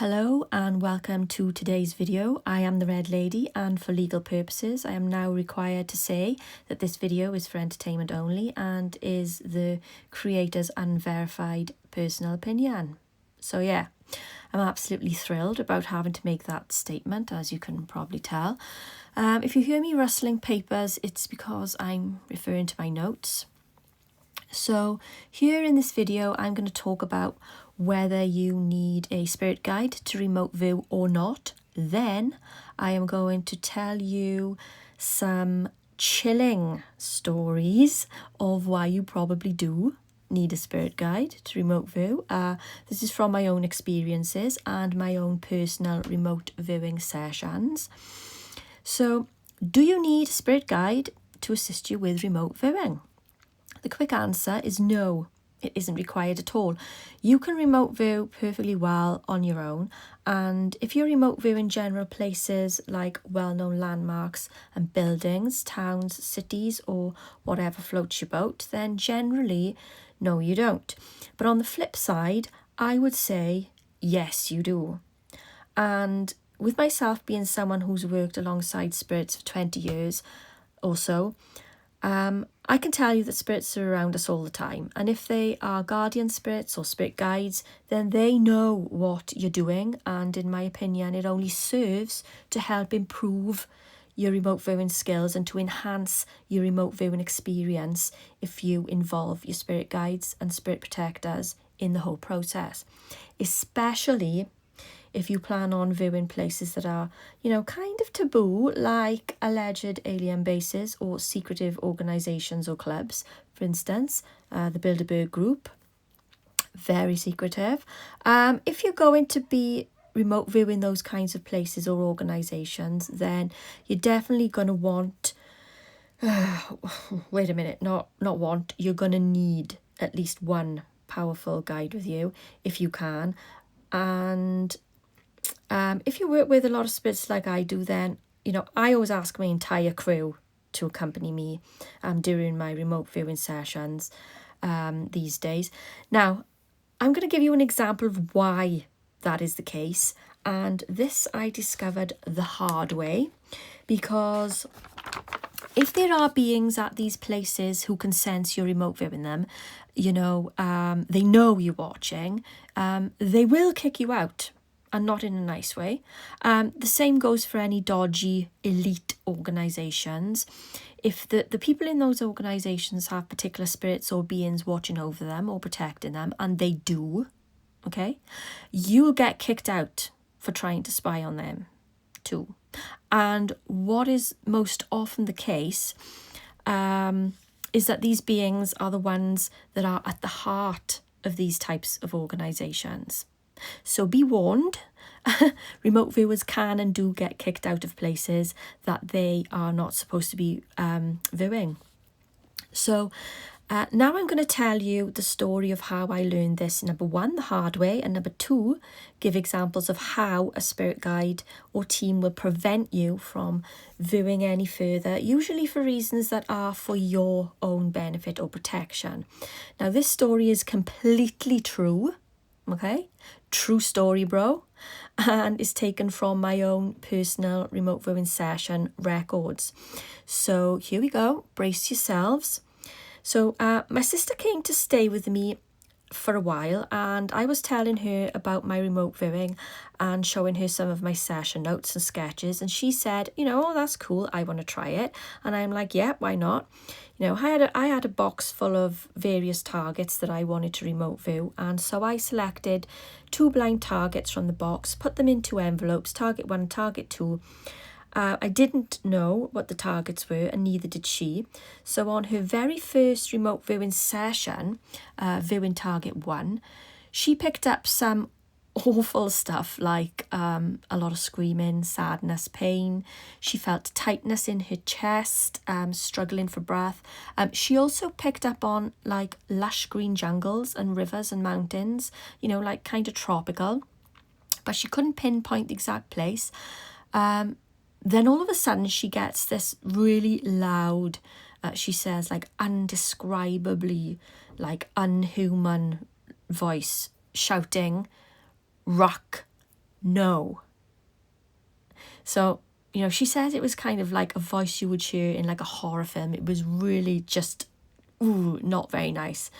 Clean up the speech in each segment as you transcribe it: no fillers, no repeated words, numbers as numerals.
Hello and welcome to today's video. I am the Red Lady, and for legal purposes I am now required to say that this video is for entertainment only and is the creator's unverified personal opinion. So yeah, I'm absolutely thrilled about having to make that statement, as you can probably tell. If you hear me rustling papers, it's because I'm referring to my notes. So here in this video, I'm going to talk about whether you need a spirit guide to remote view or not. Then I am going to tell you some chilling stories of why you probably do need a spirit guide to remote view. This is from my own experiences and my own personal remote viewing sessions. So, do you need a spirit guide to assist you with remote viewing? The quick answer is no, it isn't required at all. You can remote view perfectly well on your own, and if you're remote viewing general places like well-known landmarks and buildings, towns, cities, or whatever floats your boat, then generally, no, you don't. But on the flip side, I would say, yes, you do. And with myself being someone who's worked alongside spirits for 20 years or so, I can tell you that spirits are around us all the time, and if they are guardian spirits or spirit guides, then they know what you're doing, and in my opinion it only serves to help improve your remote viewing skills and to enhance your remote viewing experience if you involve your spirit guides and spirit protectors in the whole process, especially if you plan on viewing places that are, kind of taboo, like alleged alien bases or secretive organisations or clubs. For instance, the Bilderberg Group, very secretive. If you're going to be remote viewing those kinds of places or organisations, then you're definitely going to want, you're going to need at least one powerful guide with you if you can. And if you work with a lot of spirits like I do, then, I always ask my entire crew to accompany me during my remote viewing sessions these days. Now, I'm going to give you an example of why that is the case. And this I discovered the hard way, because if there are beings at these places who can sense you're remote viewing them, they know you're watching, they will kick you out. And not in a nice way. The same goes for any dodgy elite organisations. If the people in those organisations have particular spirits or beings watching over them or protecting them, and they do, okay, you'll get kicked out for trying to spy on them too. And what is most often the case is that these beings are the ones that are at the heart of these types of organisations. So be warned, remote viewers can and do get kicked out of places that they are not supposed to be viewing. So now I'm going to tell you the story of how I learned this. Number one, the hard way, and number two, give examples of how a spirit guide or team will prevent you from viewing any further, usually for reasons that are for your own benefit or protection. Now, this story is completely true. Okay, true story, bro, and is taken from my own personal remote viewing session records. So here we go, brace yourselves. So my sister came to stay with me for a while, and I was telling her about my remote viewing and showing her some of my session notes and sketches, and she said, oh, that's cool, I want to try it. And I'm like, yeah, why not? I had a box full of various targets that I wanted to remote view, and so I selected 2 blind targets from the box, put them into envelopes, target 1 and target 2. I didn't know what the targets were, and neither did she. So on her very first remote viewing session, viewing target 1, she picked up some awful stuff like a lot of screaming, sadness, pain. She felt tightness in her chest, struggling for breath. She also picked up on like lush green jungles and rivers and mountains, like kind of tropical, but she couldn't pinpoint the exact place. Then all of a sudden she gets this really loud, she says, like undescribably, like unhuman voice shouting, "Rock, no. So, you know, she says it was kind of like a voice you would hear in like a horror film. It was really just, ooh, not very nice.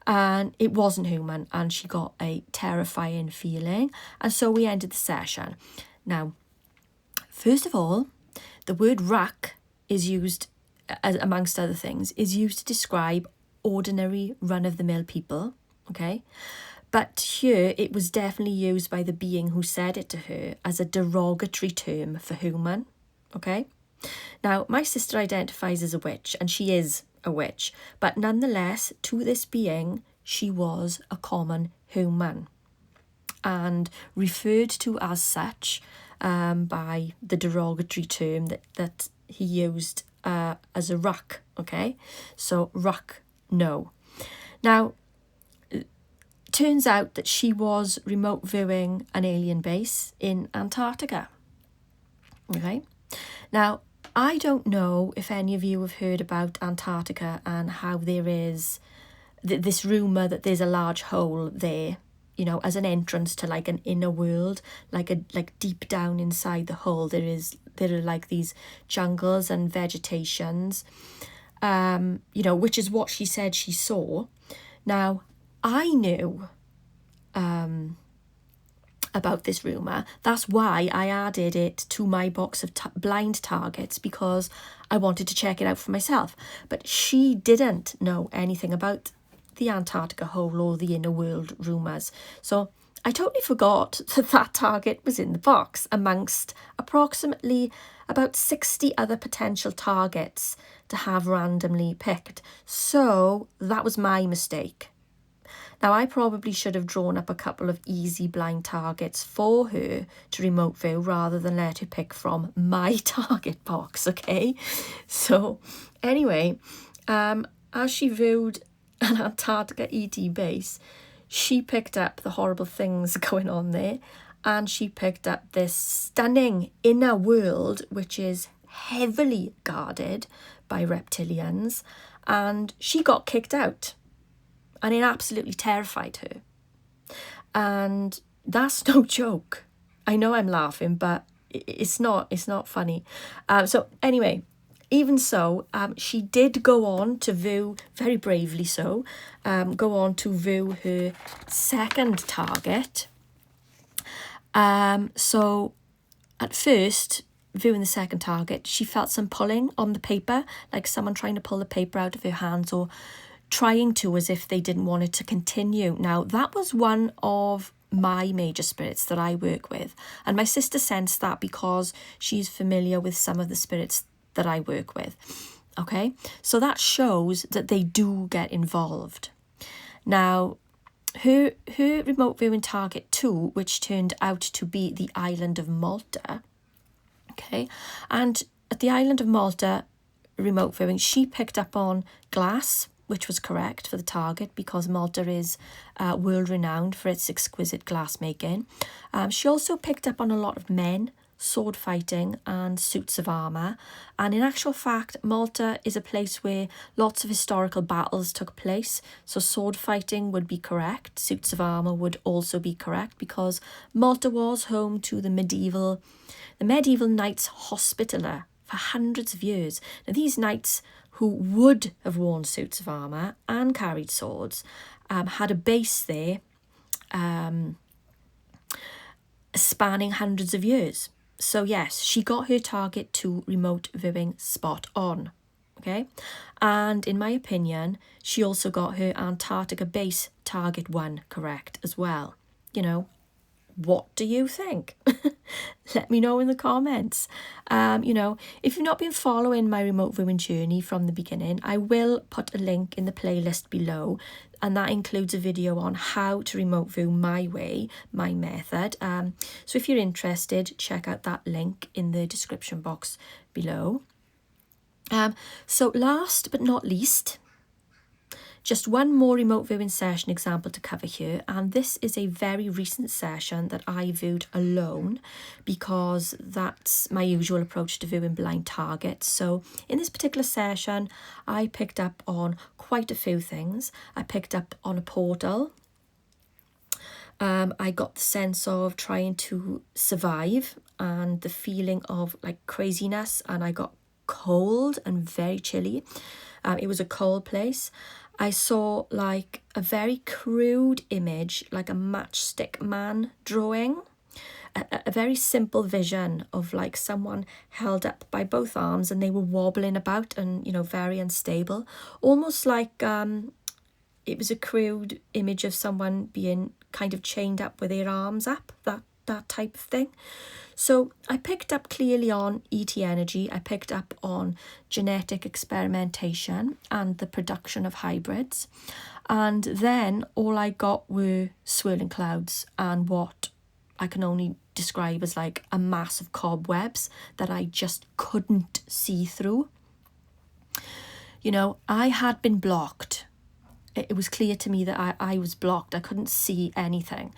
And it wasn't human, and she got a terrifying feeling. And so we ended the session. Now, first of all, the word ruck is used, as amongst other things, is used to describe ordinary run-of-the-mill people, okay? But here it was definitely used by the being who said it to her as a derogatory term for human, okay? Now, my sister identifies as a witch, and she is a witch, but nonetheless, to this being, she was a common human and referred to as such by the derogatory term that he used as a ruck, okay? So, ruck, no. Now, turns out that she was remote viewing an alien base in Antarctica, okay? Now, I don't know if any of you have heard about Antarctica and how there is this rumour that there's a large hole there, you know, as an entrance to like an inner world, like deep down inside the hole there are like these jungles and vegetations, you know, which is what she said she saw. Now, I knew about this rumour. That's why I added it to my box of blind targets, because I wanted to check it out for myself. But she didn't know anything about the Antarctica hole or the inner world rumours. So I totally forgot that target was in the box amongst approximately about 60 other potential targets to have randomly picked. So that was my mistake. Now, I probably should have drawn up a couple of easy blind targets for her to remote view rather than let her pick from my target box, okay? So, anyway, as she viewed an Antarctica ET base, she picked up the horrible things going on there, and she picked up this stunning inner world, which is heavily guarded by reptilians, and she got kicked out. And it absolutely terrified her. And that's no joke. I know I'm laughing, but it's not funny. So anyway, even so, she did go on to view, very bravely so, go on to view her second target. So at first, viewing the second target, she felt some pulling on the paper, like someone trying to pull the paper out of her hands or trying to, as if they didn't want it to continue. Now, that was one of my major spirits that I work with, and my sister sensed that because she's familiar with some of the spirits that I work with, okay? So that shows that they do get involved. Now, her remote viewing target 2, which turned out to be the island of Malta, okay? And at the island of Malta, remote viewing, she picked up on glass, which was correct for the target because Malta is world renowned for its exquisite glassmaking. She also picked up on a lot of men, sword fighting and suits of armour. And in actual fact, Malta is a place where lots of historical battles took place. So sword fighting would be correct. Suits of armour would also be correct because Malta was home to the medieval Knights Hospitaller for hundreds of years. Now, these knights who would have worn suits of armour and carried swords had a base there spanning hundreds of years. So yes, she got her target 2 remote viewing spot on, okay? And in my opinion, she also got her Antarctica base target 1 correct as well. You know, what do you think? Let me know in the comments. You know, if you've not been following my remote viewing journey from the beginning, I will put a link in the playlist below, and that includes a video on how to remote view my way, my method. So if you're interested, check out that link in the description box below. So last but not least, just one more remote viewing session example to cover here, and this is a very recent session that I viewed alone because that's my usual approach to viewing blind targets. So in this particular session, I picked up on quite a few things. I picked up on a portal. I got the sense of trying to survive and the feeling of like craziness, and I got cold and very chilly. It was a cold place. I saw like a very crude image, like a matchstick man drawing. A very simple vision of like someone held up by both arms and they were wobbling about and, you know, very unstable. Almost like it was a crude image of someone being kind of chained up with their arms up, that type of thing. So I picked up clearly on ET energy. I picked up on genetic experimentation and the production of hybrids. And then all I got were swirling clouds and what I can only describe as like a mass of cobwebs that I just couldn't see through. You know, I had been blocked. It was clear to me that I was blocked. I couldn't see anything.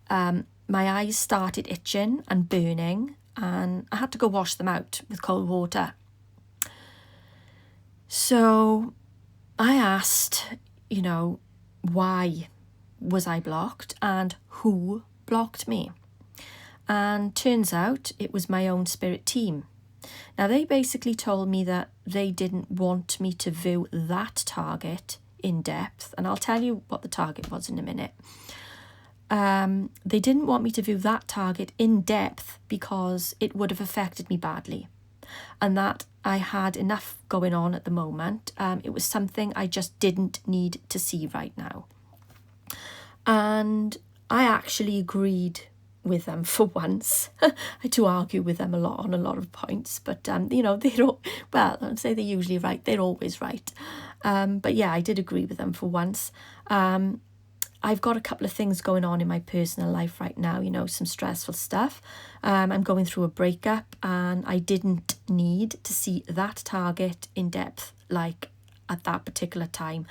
My eyes started itching and burning, and I had to go wash them out with cold water. So I asked, you know, why was I blocked and who blocked me? And turns out it was my own spirit team. Now, they basically told me that they didn't want me to view that target in depth, and I'll tell you what the target was in a minute. They didn't want me to view that target in depth because it would have affected me badly, and that I had enough going on at the moment. It was something I just didn't need to see right now. And I actually agreed with them for once. I do argue with them a lot on a lot of points, but you know, they're all, well, I'd say they're usually right. They're always right. But yeah, I did agree with them for once. I've got a couple of things going on in my personal life right now, you know, some stressful stuff. I'm going through a breakup, and I didn't need to see that target in depth, like at that particular time.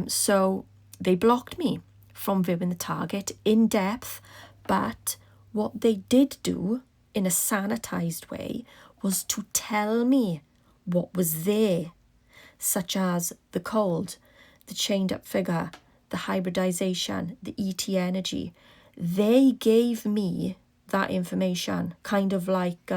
So they blocked me from viewing the target in depth, but what they did do in a sanitized way was to tell me what was there, such as the cold, the chained up figure, the hybridization, the ET energy. They gave me that information, kind of like,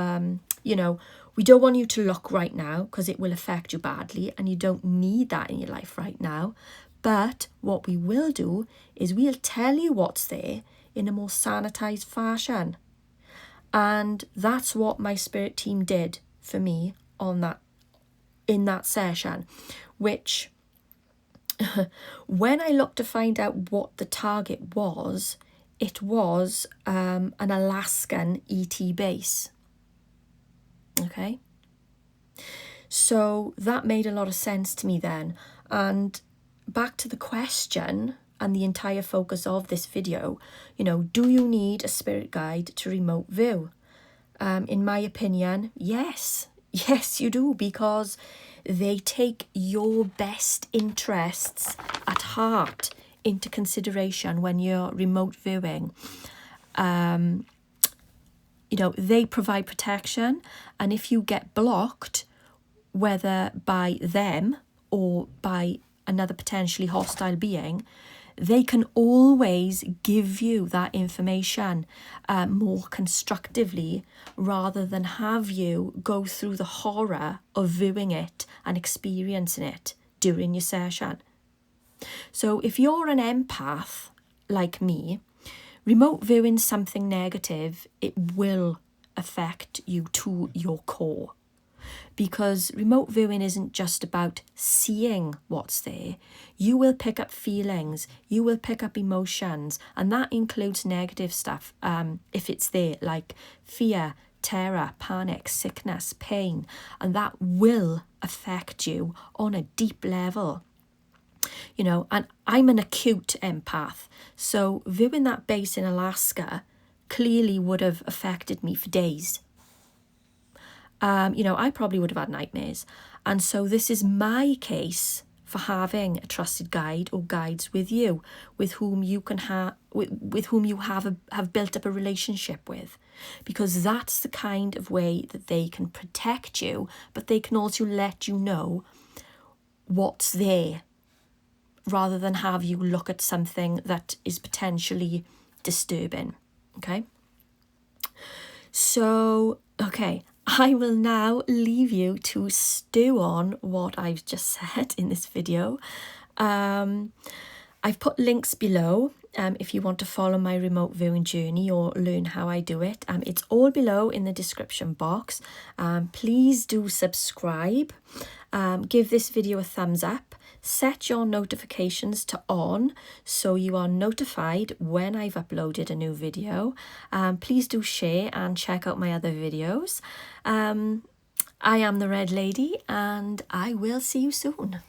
you know, we don't want you to look right now because it will affect you badly and you don't need that in your life right now. But what we will do is we'll tell you what's there in a more sanitized fashion. And that's what my spirit team did for me in that session, which when I looked to find out what the target was, it was an Alaskan ET base. Okay. So that made a lot of sense to me then. And back to the question and the entire focus of this video, you know, do you need a spirit guide to remote view? In my opinion, yes. Yes, you do, because they take your best interests at heart into consideration when you're remote viewing. You know, they provide protection, and if you get blocked, whether by them or by another potentially hostile being, they can always give you that information more constructively, rather than have you go through the horror of viewing it and experiencing it during your session. So if you're an empath like me, remote viewing something negative, it will affect you to your core. Because remote viewing isn't just about seeing what's there. You will pick up feelings, you will pick up emotions, and that includes negative stuff if it's there, like fear, terror, panic, sickness, pain, and that will affect you on a deep level. You know, and I'm an acute empath, so viewing that base in Alaska clearly would have affected me for days. You know, I probably would have had nightmares. And so this is my case for having a trusted guide or guides with you, with whom you can with whom you have built up a relationship with, because that's the kind of way that they can protect you, but they can also let you know what's there, rather than have you look at something that is potentially disturbing. Okay. So, okay, I will now leave you to stew on what I've just said in this video. I've put links below if you want to follow my remote viewing journey or learn how I do it. It's all below in the description box. Please do subscribe. Give this video a thumbs up. Set your notifications to on so you are notified when I've uploaded a new video. Please do share and check out my other videos. I am the Red Lady, and I will see you soon.